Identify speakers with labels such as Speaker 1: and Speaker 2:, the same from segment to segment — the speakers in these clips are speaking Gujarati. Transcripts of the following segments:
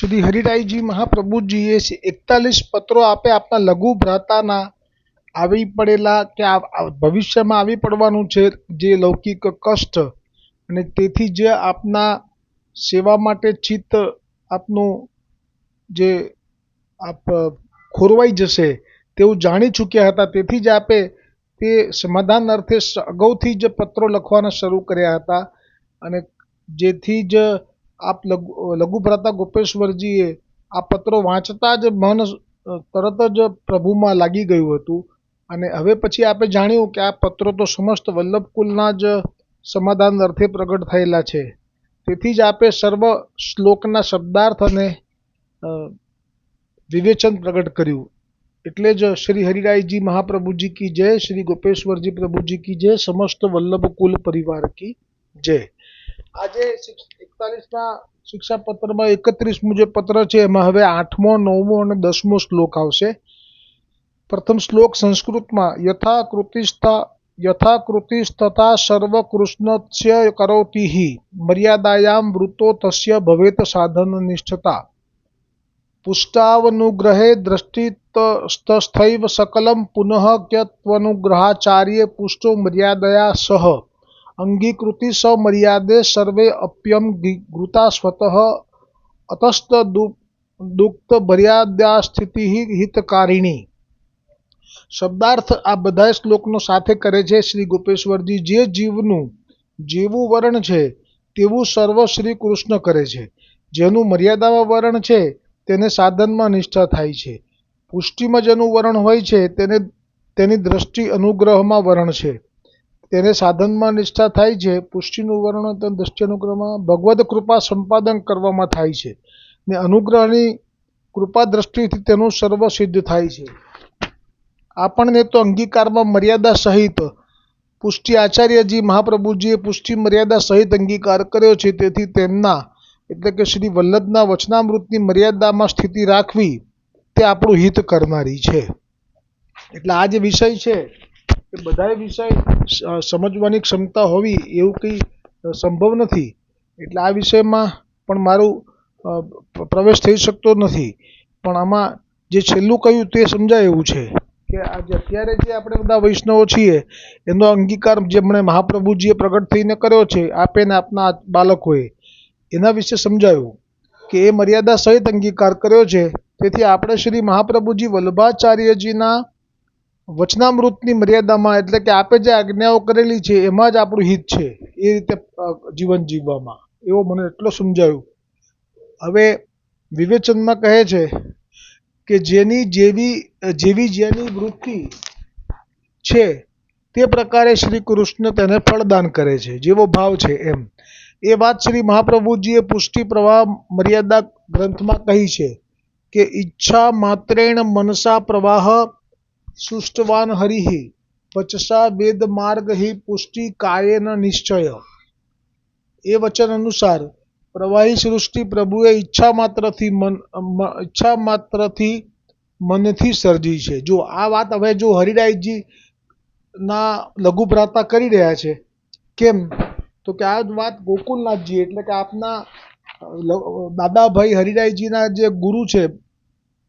Speaker 1: શ્રી હરિરાયજી મહાપ્રભુજીએ 41 પત્રો આપે આપના લઘુ ભ્રાતાના આવી પડેલા કે ભવિષ્યમાં આવી પડવાનું છે જે લૌકિક કષ્ટ, અને તેથી જ આપના સેવા માટે ચિત્ત આપનું જે આપ ખોરવાઈ જશે તેવું જાણી ચૂક્યા હતા. તેથી જ આપે તે સમાધાન અર્થે અગાઉથી જ પત્રો લખવાના શરૂ કર્યા હતા, અને જેથી જ આપ લઘુ ભ્રાતા ગોપેશ્વરજીએ આ પત્રો વાંચતા જ મન તરત જ પ્રભુમાં લાગી ગયું હતું. અને હવે પછી આપણે જાણ્યું કે આ પત્રો તો સમસ્ત વલ્લભકુલના જ સમાધાન અર્થે પ્રગટ થયેલા છે. તેથી જ આપે સર્વ શ્લોકના શબ્દાર્થ અને વિવેચન પ્રગટ કર્યું. એટલે જ શ્રી હરિરાયજી મહાપ્રભુજી કી જય, શ્રી ગોપેશ્વરજી પ્રભુજી કી જય, સમસ્ત વલ્લભકુલ પરિવાર કી જય. આજે 41ના શિક્ષાપત્રમાં 31મું જે પત્ર છે એમાં હવે 8મો, 9મો અને 10મો શ્લોક આવશે. પ્રથમ શ્લોક સંસ્કૃતમાં યથાકૃતિસ્તથા સર્વ કૃષ્ણસ્ય કરોતિહિ મર્યાદાયામ વૃતો તસ્ય ભવેત સાધન નિષ્ઠતા પુષ્ટાવનુગ્રહે દ્રષ્ટિતસ્થૈવ સકલમ પુનઃ ક્યત્વનુગ્રહાચાર્ય પુષ્ટો મર્યાદયા સહ અંગીકૃતિ સમર્યાદે સર્વે અપ્યમ ઘૃતા સ્વતઃ અતસ્ત દુક્ત મર્યાદાસ્થિતિ હિતકારિણી. શબ્દાર્થ આ બધા શ્લોકનો સાથે કરે છે શ્રી ગોપેશ્વરજી. જે જીવનું જેવું વર્ણ છે તેવું સર્વ શ્રી કૃષ્ણ કરે છે. જેનું મર્યાદામાં વર્ણ છે તેને સાધનમાં નિષ્ઠા થાય છે. પુષ્ટિમાં જેનું વર્ણ હોય છે તેની દ્રષ્ટિ અનુગ્રહમાં વર્ણ છે, તેને સાધનમાં નિષ્ઠા થાય છે. પુષ્ટિનું વર્ણ તેની દ્રષ્ટિ અનુગ્રહમાં ભગવદ કૃપા સંપાદન કરવામાં થાય છે, ને અનુગ્રહની કૃપા દ્રષ્ટિથી તેનું સર્વ સિદ્ધ થાય છે. આપણને તો અંગીકારમાં મર્યાદા સહિત પુષ્ટિ આચાર્યજી મહાપ્રભુજીએ પુષ્ટિ મર્યાદા સહિત અંગીકાર કર્યો છે. તેથી તેમના એટલે કે શ્રી વલ્લભના વચનામૃતની મર્યાદામાં સ્થિતિ રાખવી તે આપણું હિત કરનારી છે. એટલે આ જે વિષય છે એ બધાય વિષય સમજવાની ક્ષમતા હોવી એવું કંઈ સંભવ નથી. એટલે આ વિષયમાં પણ મારું પ્રવેશ થઈ શકતો નથી. પણ આમાં જે છેલ્લું કહ્યું તે સમજાય એવું છે કે આજે અત્યારે જે આપણે બધા વૈષ્ણવો છીએ એનો અંગીકાર જેમણે મહાપ્રભુજીએ પ્રગટ થઈને કર્યો છે, આપે ને આપના બાળકોએ, એના વિશે સમજાયું કે એ મર્યાદા સહિત અંગીકાર કર્યો છે. તેથી આપણે શ્રી મહાપ્રભુજી વલ્લભાચાર્યજીના વચનામૃતની મર્યાદામાં એટલે કે આપે જે આજ્ઞાઓ કરેલી છે એમાં જ આપણું હિત છે, એ રીતે જીવન જીવવામાં, એવો મને એટલો સમજાયું. હવે વિવેચનમાં કહે છે કે જેની જેની વૃત્તિ છે તે પ્રકારે શ્રી કૃષ્ણ તેને ફળદાન કરે છે, જેવો ભાવ છે એમ. એ વાત શ્રી મહાપ્રભુજીએ પુષ્ટિ પ્રવાહ મર્યાદા ગ્રંથમાં કહી છે કે ઈચ્છા માત્રેણ મનસા પ્રવાહ સૃષ્ટવાન હરિઃ વચસા વેદ માર્ગ હિ પુષ્ટિ કાયેન નિશ્ચય. એ વચન અનુસાર પ્રવાહી સૃષ્ટિ પ્રભુએ ઈચ્છા માત્રથી મનથી સર્જી છે. જો આ વાત હવે જો હરિરાયજી ના લઘુ ભ્રાતા કરી રહ્યા છે. કેમ તો કે આ વાત ગોકુલનાથજી એટલે કે આપના દાદાભાઈ હરિરાયજીના જે ગુરુ છે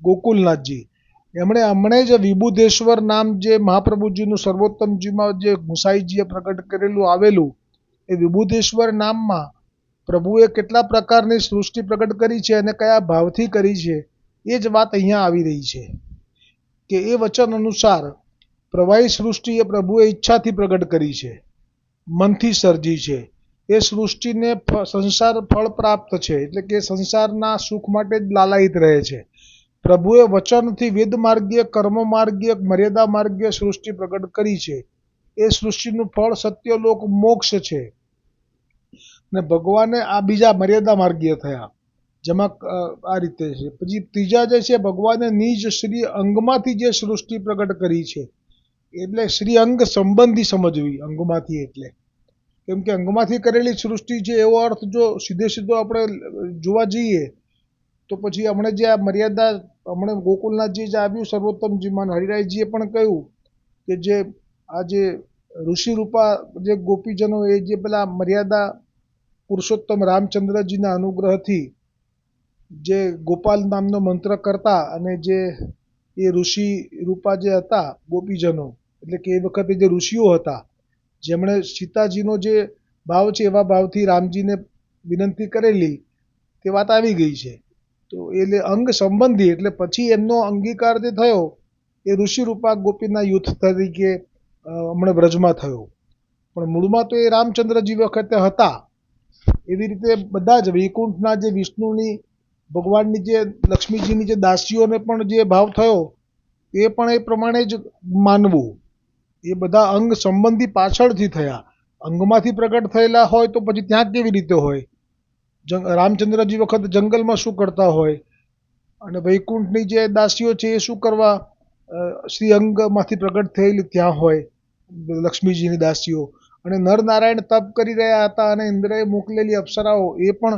Speaker 1: ગોકુલનાથજી, એમણે હમણે જ વિબુધેશ્વર નામ જે મહાપ્રભુજીનું સર્વોત્તમજીમાં જે ગુસાઈજીએ પ્રગટ કરેલું આવેલું, એ વિબુધેશ્વર નામમાં પ્રભુએ કેટલા પ્રકારની સૃષ્ટિ પ્રગટ કરી છે અને કયા ભાવથી કરી છે એ જ વાત અહીંયા આવી રહી છે કે એ વચન અનુસાર પ્રવાહી સૃષ્ટિ એ પ્રભુએ ઈચ્છાથી પ્રગટ કરી છે, મનથી સર્જી છે. એ સૃષ્ટિને સંસાર ફળ પ્રાપ્ત છે એટલે કે સંસારના સુખ માટે જ લાલાયિત રહે છે. પ્રભુએ વચનથી વેદ માર્ગીય, કર્મ માર્ગીય, મર્યાદા માર્ગીય સૃષ્ટિ પ્રગટ કરી છે. એ સૃષ્ટિનું ફળ સત્યલોક મોક્ષ છે. ને ભગવાને આ બીજા મર્યાદા માર્ગીય થયા, જેમાં આ રીતે છે. પછી ત્રીજા જે છે ભગવાને નિજ શ્રી અંગમાંથી જે સૃષ્ટિ પ્રગટ કરી છે, એટલે શ્રી અંગ સંબંધી સમજવી અંગમાંથી. એટલે કેમ કે અંગમાંથી કરેલી સૃષ્ટિ છે એવો અર્થ જો સીધો આપણે જોવા જઈએ તો પછી હમણે જે આ મર્યાદા હમણે ગોકુલનાથજી જે આવ્યું સર્વોત્તમજીમાં, હરિરાયજીએ પણ કહ્યું કે જે આ જે ઋષિરૂપા જે ગોપીજનો એ જે પેલા મર્યાદા પુરુષોત્તમ રામચંદ્રજીના અનુગ્રહથી જે ગોપાલ નામનો મંત્ર કરતા અને જે એ ઋષિ રૂપા જે હતા ગોપીજનો, એટલે કે એ વખતે જે ઋષિઓ હતા જેમણે સીતાજીનો જે ભાવ છે એવા ભાવથી રામજીને વિનંતી કરેલી તે વાત આવી ગઈ છે. તો એટલે અંગ સંબંધી એટલે પછી એમનો અંગીકાર જે થયો એ ઋષિરૂપા ગોપીના યુથ તરીકે હમણાં બ્રજમાં થયો. પણ મૂળમાં તો એ રામચંદ્રજી વખતે હતા. એવી રીતે બધા જ વૈકુંઠના જે વિષ્ણુની ભગવાનની જે લક્ષ્મીજીની જે દાસીઓને પણ જે ભાવ થયો એ પણ એ પ્રમાણે જ માનવું. એ બધા અંગ સંબંધી પાછળથી થયા. અંગમાંથી પ્રગટ થયેલા હોય તો પછી ત્યાં કેવી રીતે હોય? રામચંદ્રજી વખત જંગલમાં શું કરતા હોય અને વૈકુંઠની જે દાસીઓ છે એ શું કરવા શ્રી અંગમાંથી પ્રગટ થયેલી ત્યાં હોય લક્ષ્મીજીની દાસીઓ. અને નરનારાયણ તપ કરી રહ્યા હતા અને ઇન્દ્રએ મોકલેલી અપ્સરાઓ એ પણ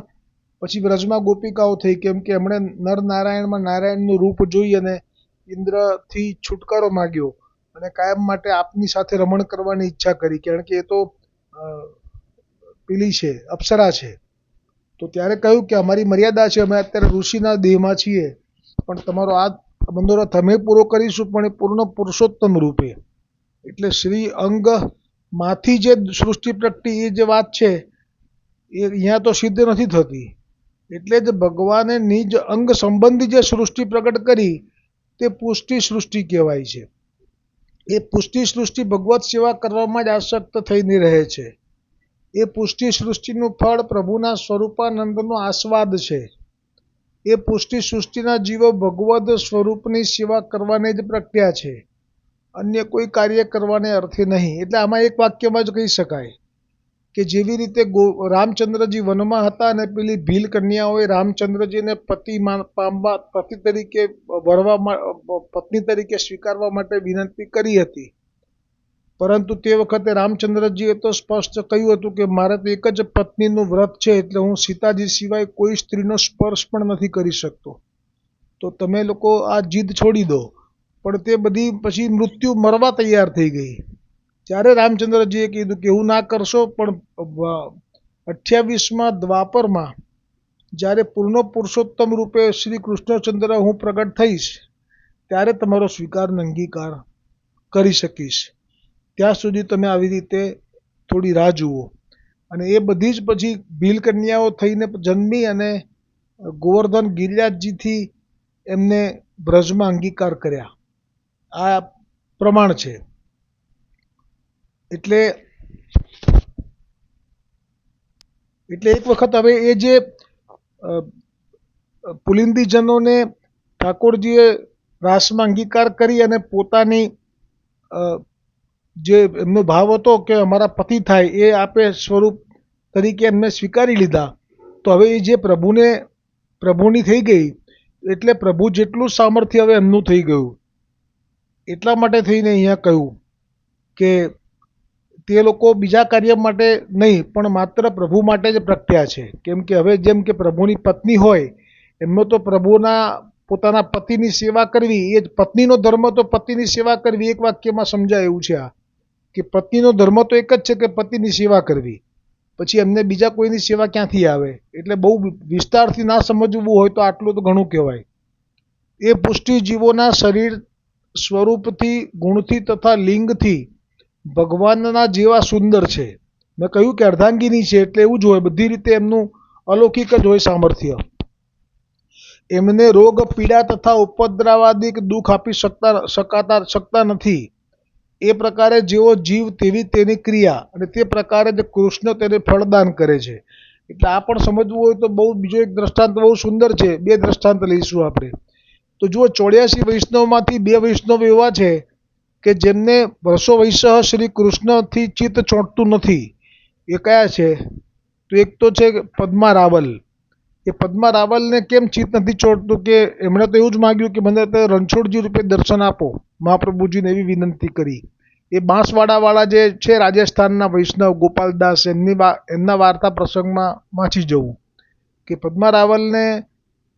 Speaker 1: પછી વ્રજમાં ગોપિકાઓ થઈ, કેમ કે એમણે નરનારાયણમાં નારાયણનું રૂપ જોઈ અને ઇન્દ્રથી છુટકારો માગ્યો અને કાયમ માટે આપની સાથે રમણ કરવાની ઈચ્છા કરી, કારણ કે એ તો પેલી છે અપ્સરા છે. તો ત્યારે કહ્યું કે અમારી મર્યાદા છે, અમે અત્યારે ઋષિના દેહમાં છીએ, પણ તમારો આ મનોરથ અમે પૂરો કરીશું, પણ એ પૂર્ણ પુરુષોત્તમ રૂપે. એટલે શ્રી અંગમાંથી જે સૃષ્ટિ પ્રગટી એ જે વાત છે એ અહીંયા તો સિદ્ધ નથી થતી. એટલે જ ભગવાને નિજ અંગ સંબંધી જે સૃષ્ટિ પ્રગટ કરી તે પુષ્ટિ સૃષ્ટિ કહેવાય છે. એ પુષ્ટિ સૃષ્ટિ ભગવત સેવા કરવામાં જ આસક્ત થઈને રહે છે. એ પુષ્ટિ સૃષ્ટિનું ફળ પ્રભુના સ્વરૂપાનંદનો આસ્વાદ છે. એ પુષ્ટિ સૃષ્ટિના જીવો ભગવદ સ્વરૂપની સેવા કરવાને જ પ્રગટ્યા છે, અન્ય કોઈ કાર્ય કરવાને અર્થે નહીં. એટલે આમાં એક વાક્યમાં જ કહી શકાય કે જેવી રીતે રામચંદ્રજી વનમાં હતા અને પેલી ભીલ કન્યાઓએ રામચંદ્રજીને પતિ તરીકે પત્ની તરીકે સ્વીકારવા માટે વિનંતી કરી હતી, પરંતુ તે વખતે રામચંદ્રજીએ તો સ્પષ્ટ કહ્યું હતું કે મારે તો એક જ પત્નીનું વ્રત છે, એટલે હું સીતાજી સિવાય કોઈ સ્ત્રીનો સ્પર્શ પણ નથી કરી શકતો. તો તમે લોકો આ જીદ છોડી દો. પણ તે બધી પછી મૃત્યુ મરવા તૈયાર થઈ ગઈ. ત્યારે રામચંદ્રજીએ કીધું કે એવું ના કરશો, પણ 28મા દ્વાપરમાં જ્યારે પૂર્ણ પુરુષોત્તમ રૂપે શ્રી કૃષ્ણચંદ્ર હું પ્રગટ થઈશ ત્યારે તમારો સ્વીકાર અંગીકાર કરી શકીશ. ત્યાં સુધી તમે આવી રીતે થોડી રાહ જુઓ. અને એ બધી જ પછી ભીલ કન્યાઓ થઈને જન્મી અને ગોવર્ધન ગિરિરાજજીથી એમને બ્રજમાં અંગીકાર કર્યા. આ પ્રમાણ છે. એટલે એક વખત હવે એ જે પુલિંદીજનોને ઠાકોરજીએ રાસમાં અંગીકાર કરી અને પોતાની જે એમનો ભાવ હતો કે અમારા પતિ થાય એ આપે સ્વરૂપ તરીકે એમને સ્વીકારી લીધા. તો હવે એ જે પ્રભુની થઈ ગઈ, એટલે પ્રભુ જેટલું સામર્થ્ય હવે એમનું થઈ ગયું. એટલા માટે થઈને અહીંયા કહ્યું કે તે લોકો બીજા કાર્ય માટે નહીં પણ માત્ર પ્રભુ માટે જ પ્રગટ્યા છે. કેમ કે હવે જેમ કે પ્રભુની પત્ની હોય એમનો તો પ્રભુના પોતાના પતિની સેવા કરવી, એ જ પત્નીનો ધર્મ તો પતિની સેવા કરવી, એક વાક્યમાં સમજાય એવું છે આ કે પત્નીનો ધર્મ તો એક જ છે કે પતિની સેવા કરવી. પછી એમને બીજા કોઈની સેવા ક્યાંથી આવે? એટલે બહુ વિસ્તારથી ના સમજવું હોય તો આટલું તો ઘણું કહેવાય. એ પુષ્ટિ જીવોના શરીર સ્વરૂપથી, ગુણથી તથા લિંગથી ભગવાનના જેવા સુંદર છે. મેં કહ્યું કે અર્ધાંગીની છે એટલે એવું જ હોય, બધી રીતે એમનું અલૌકિક જ હોય સામર્થ્ય. એમને રોગ પીડા તથા ઉપદ્રવાદિક દુઃખ આપી શકતા નથી. એ પ્રકારે જેવો જીવ તેવી તેની ક્રિયા, અને તે પ્રકારે જ કૃષ્ણ તેને ફળદાન કરે છે. એટલે આ પણ સમજવું હોય તો બહુ બીજો એક દ્રષ્ટાંત બહુ સુંદર છે. બે દ્રષ્ટાંત લઈશું આપણે. તો જુઓ, 84 વૈષ્ણવમાંથી 2 વૈષ્ણવ એવા છે કે જેમને વર્ષો વૈસહ શ્રી કૃષ્ણથી ચિત્ત ચોંટતું નથી. એ કયા છે? તો એક તો છે પદ્મા રાવલ. એ પદ્મા રાવલને કેમ ચિત્ત નથી ચોંટતું કે એમણે તો એવું જ માગ્યું કે મને તો રણછોડજી રૂપે દર્શન આપો, મહાપ્રભુજીને એવી વિનંતી કરી. એ બાંસવાડાવાળા જે છે રાજસ્થાનના વૈષ્ણવ ગોપાલદાસ, એમના વાર્તા પ્રસંગમાં વાંચી જવું કે પદ્મા રાવલને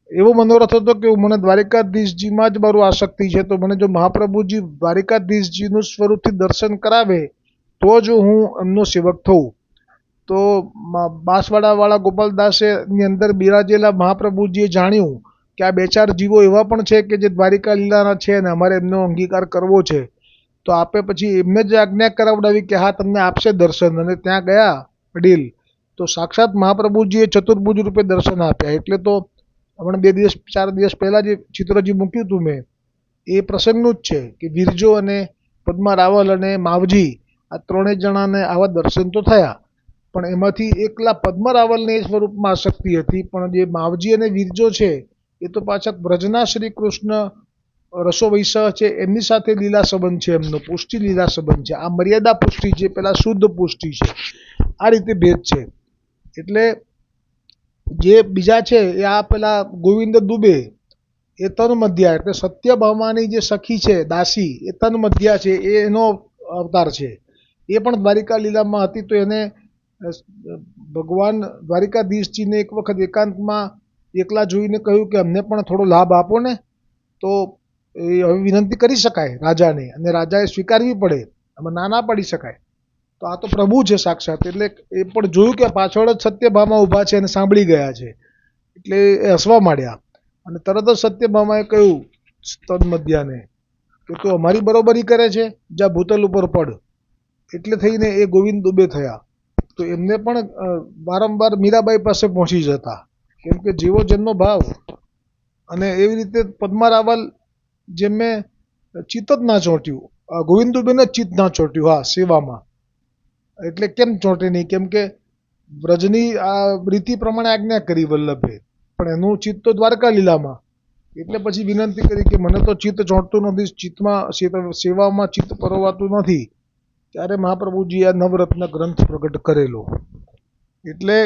Speaker 1: એવો મનોરથ હતો કે મને દ્વારિકાધીશજીમાં જ મારું આસક્તિ છે, તો મને જો મહાપ્રભુજી દ્વારિકાધીશજીનું સ્વરૂપથી દર્શન કરાવે તો જ હું એમનો સેવક થઉં. તો તો બાંસવાડાવાળા ગોપાલદાસે ની અંદર બિરાજેલા મહાપ્રભુજીએ જાણ્યું કે આ બે ચાર જીવો એવા પણ છે કે જે દ્વારિકા લીલાના છે અને અમારે એમનો અંગીકાર કરવો છે. તો આપે પછી એમને જ આજ્ઞા કરાવડાવી કે હા તમને આપશે દર્શન. અને ત્યાં ગયા વડીલ તો સાક્ષાત મહાપ્રભુજીએ ચતુર્ભુજ રૂપે દર્શન આપ્યા. એટલે તો હમણાં 4 દિવસ પહેલાં જે ચિત્રજી મૂક્યું હતું મેં એ પ્રસંગનું જ છે કે વિરજો અને પદ્મા રાવલ અને માવજી આ ત્રણેય જણાને આવા દર્શન તો થયા, પણ એમાંથી એકલા પદ્મા રાવલને એ સ્વરૂપમાં આસક્તિ હતી. પણ જે માવજી અને વિરજો છે એ તો પાછા બ્રજના શ્રી કૃષ્ણ રસો વૈસહ છે એમની સાથે લીલા સંબંધ છે, એમનો પુષ્ટિ લીલા સંબંધ છે. આ મર્યાદા પુષ્ટિ છે, પેલા શુદ્ધ પુષ્ટિ છે. આ રીતે ભેદ છે. એટલે જે બીજા છે એ આ પેલા ગોવિંદ દુબે એ તન મધ્યા એટલે સત્યભામાની જે સખી છે દાસી એ તન મધ્યા છે, એ એનો અવતાર છે. એ પણ દ્વારિકા લીલામાં હતી. તો એને ભગવાન દ્વારિકાધીશજીને એક વખત એકાંતમાં એકલા જોઈને કહ્યું કે અમને પણ થોડો લાભ આપો ને. તો એ હવે વિનંતી કરી શકાય રાજાને, અને રાજાએ સ્વીકારવી પડે, આમાં ના ના પાડી શકાય. તો આ તો પ્રભુ છે સાક્ષાત. એટલે એ પણ જોયું કે પાછળ જ સત્યભામા ઊભા છે અને સાંભળી ગયા છે. એટલે એ હસવા માંડ્યા અને તરત જ સત્યભામાએ કહ્યું તન્મધ્યાને કે તું અમારી બરોબરી કરે છે, જા ભૂતલ ઉપર પડ. એટલે થઈને એ ગોવિંદ દુબે થયા. તો એમને પણ વારંવાર મીરાબાઈ પાસે પહોંચી જતા, કેમ કે જેવો જેમનો ભાવ. અને એવી રીતે પદ્મા રાવલ જેમને ચિત્ત જ ના ચોંટ્યું, ગોવિંદ દુબેને ચિત્ત ના ચોંટ્યું હા સેવામાં. એટલે કેમ ચોંટે નહીં, કેમ કે વ્રજની આ રીતિ પ્રમાણે આજ્ઞા કરી વલ્લભે, પણ એનું ચિત્ત તો દ્વારકા લીલામાં. એટલે પછી વિનંતી કરી કે મને તો ચિત્ત ચોંટતું નથી, ચિત્તમાં સેવામાં ચિત્ત પરોવાતું નથી. ત્યારે મહાપ્રભુજી આ નવરત્ન ગ્રંથ પ્રગટ કરેલો. એટલે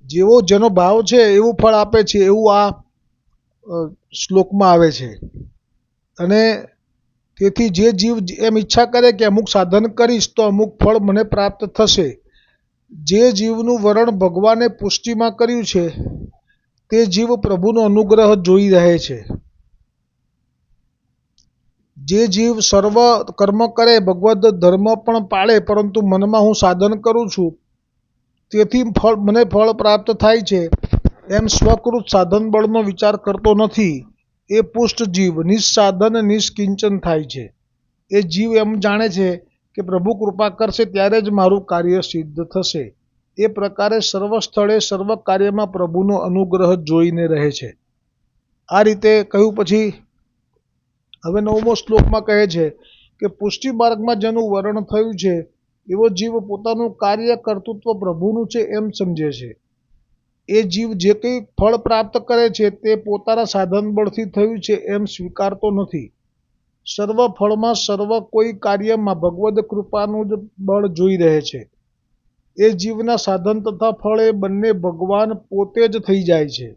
Speaker 1: જેવો જેનો ભાવ છે એવું ફળ આપે છે, એવું આ શ્લોકમાં આવે છે. અને તેથી જે જીવ એમ ઈચ્છા કરે કે અમુક સાધન કરીશ તો અમુક ફળ મને પ્રાપ્ત થશે. જે જીવનું વરણ ભગવાને પુષ્ટિમાં કર્યું છે તે જીવ પ્રભુનો અનુગ્રહ જોઈ રહે છે. જે જીવ સર્વ કર્મ કરે, ભગવદ ધર્મ પણ પાળે, પરંતુ મનમાં હું સાધન કરું છું તેથી મને ફળ પ્રાપ્ત થાય છે એમ સ્વકૃત સાધન બળનો વિચાર કરતો નથી, એ પુષ્ટ જીવ નિસ્સાધન નિષ્કિંચન થાય છે. એ જીવ એમ જાણે છે કે પ્રભુ કૃપા કરશે ત્યારે જ મારું કાર્ય સિદ્ધ થશે. એ પ્રકારે સર્વ સ્થળે સર્વ કાર્યમાં પ્રભુનો અનુગ્રહ જોઈને રહે છે. આ રીતે કહ્યું. પછી હવે 9મો શ્લોકમાં કહે છે કે પુષ્ટિ માર્ગમાં જેનું વર્ણન થયું છે એવો જીવ પોતાનું કાર્ય કર્તૃત્વ પ્રભુનું છે એમ સમજે છે. એ જીવ જે કંઈ ફળ પ્રાપ્ત કરે છે તે પોતાના સાધન બળથી થયું છે એમ સ્વીકારતો નથી. સર્વ ફળમાં સર્વ કોઈ કાર્યમાં ભગવદ કૃપાનું જ બળ જોઈ રહે છે. એ જીવના સાધન તથા ફળ એ બંને ભગવાન પોતે જ થઈ જાય છે.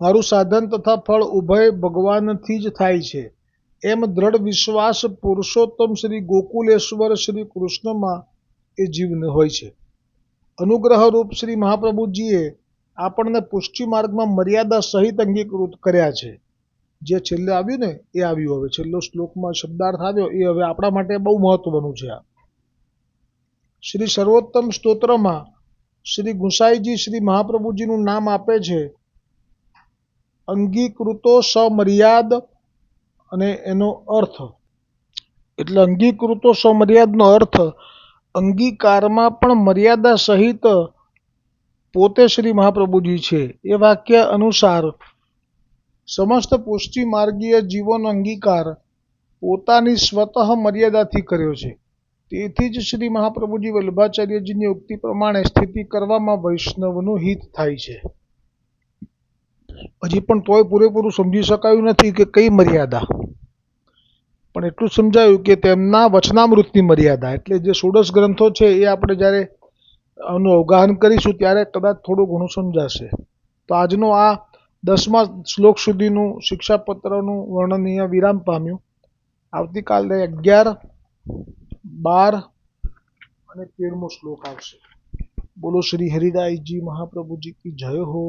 Speaker 1: મારું સાધન તથા ફળ ઉભય ભગવાનથી જ થાય છે એમ દ્રઢ વિશ્વાસ પુરુષોત્તમ શ્રી ગોકુલેશ્વર શ્રી કૃષ્ણમાં એ જીવને હોય છે. અનુગ્રહરૂપ શ્રી મહાપ્રભુજીએ આપણને પુષ્ટિ માર્ગમાં મર્યાદા સહિત અંગીકૃત કર્યા છે. જે છેલ્લે આવ્યું ને એ આવ્યું. હવે છેલ્લો શ્લોકમાં શબ્દાર્થ આવ્યો એ હવે આપણા માટે બહુ મહત્વનું છે. આ શ્રી સર્વોત્તમ સ્તોત્રમાં શ્રી ગુસાઈજી શ્રી મહાપ્રભુજીનું નામ આપે છે અંગીકૃતો સમર્યાદ. અને એનો અર્થ એટલે અંગીકૃતો સમર્યાદનો અર્થ અંગીકારમાં પણ મર્યાદા સહિત પોતે શ્રી મહાપ્રભુજી છે. એ વાક્ય અનુસાર સમસ્ત પુષ્ટિ માર્ગીય જીવોનો અંગીકાર પોતાની સ્વતઃ મર્યાદાથી કર્યો છે. તેથી જ શ્રી મહાપ્રભુજી વલ્લભાચાર્યજીની ઉક્તિ પ્રમાણે સ્થિતિ કરવામાં વૈષ્ણવનું હિત થાય છે. હજી પણ તોય પૂરેપૂરું સમજી શકાયું નથી કે કઈ મર્યાદા, પણ એટલું સમજાયું કે તેમના વચનામૃતની મર્યાદા. એટલે જે 16 ગ્રંથો છે એ આપણે જ્યારે આનું અવગાહન કરીશું ત્યારે કદાચ થોડું ઘણું સમજાશે. તો આજનો આ 10મા શ્લોક સુધીનું શિક્ષાપત્રનું વર્ણન અહીંયા વિરામ પામ્યું. આવતીકાલે 11, 12 અને 13મો શ્લોક આવશે. બોલો શ્રી હરિરાયજી મહાપ્રભુજી કી જય હો.